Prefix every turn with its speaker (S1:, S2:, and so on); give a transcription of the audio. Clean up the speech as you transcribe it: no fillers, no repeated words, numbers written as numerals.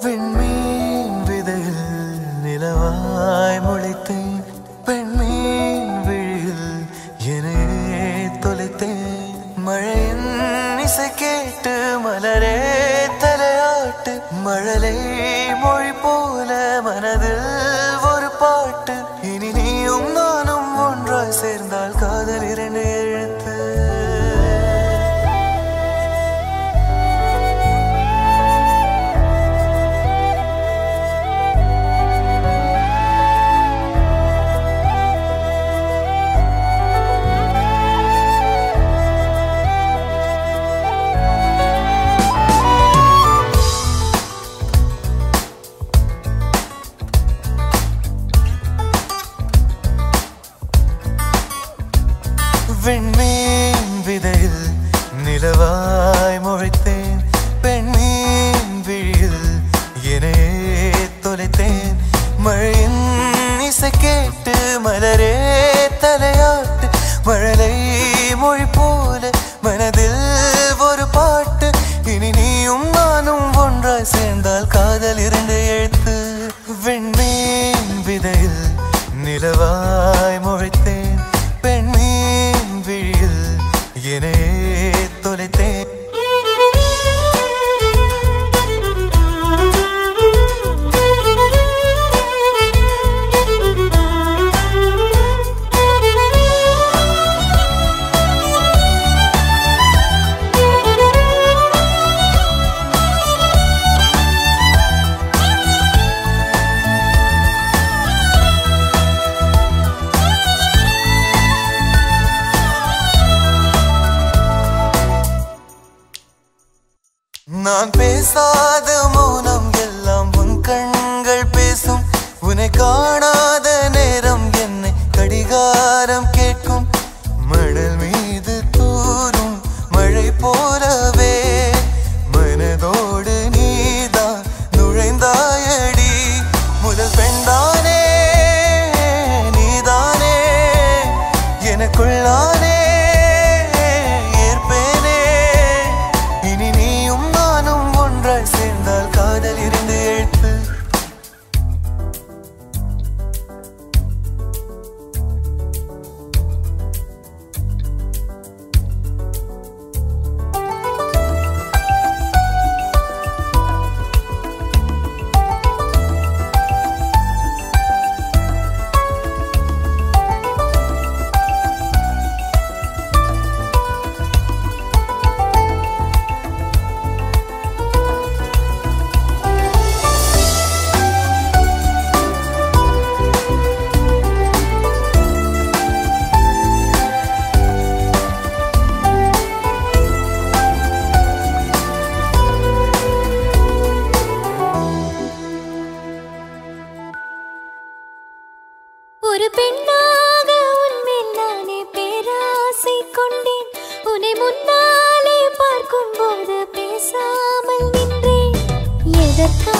S1: விண்மீன் விதையில் நிலவாய் முளைத்தேன் பெண்மீன் விழியில் என்னையே தொலைத்தேன் மழையின் இசை கேட்டு மலரே தலையாட்டு மழலை மொழி போல மனதில் ஒரு பாட்டு இனி நீயும் நானும் ஒன்றாய் சேர்ந்தால் காதல் இரண்டு எழுத்து விண்மீன் விதையில் நிலவாய் முளைத்தேன் பெண்மீன் விழியில் என்னையே தொலைத்தேன் மழையின் இசை கேட்டு மலரே தலையாட்டு மழலை மொழி போல மனதில் ஒரு பாட்டு இனி நீயும் நானும் ஒன்றாய் சேர்ந்தால் காதல் இரண்டு எழுத்து விண்மீன் விதையில் நிலவாய் முளைத்தேன் பெண்மீன் விழியில் என்னையே தொலைத்தேன் நான் பேசாத மௌனம் எல்லாம் உன் கண்கள் பேசும் உன்னை காணாத நேரம் என்னை கடிகாரம் கேட்கும் மணல் மீது தூரும் மழை போலவே மனதோடு நீதான் நுழைந்தாயடி முதல் பெண்தானே நீதானே எனக்குள்ளானே சேர்ந்தால் காதல் இருந்து எழுத்து
S2: ஒரு பெண்ணாக உன்மேல் நானே பேராசை கொண்டேன் உன்னை முன்னாலே பார்க்கும் போது பேசாமல் நின்றேன் எதற்காக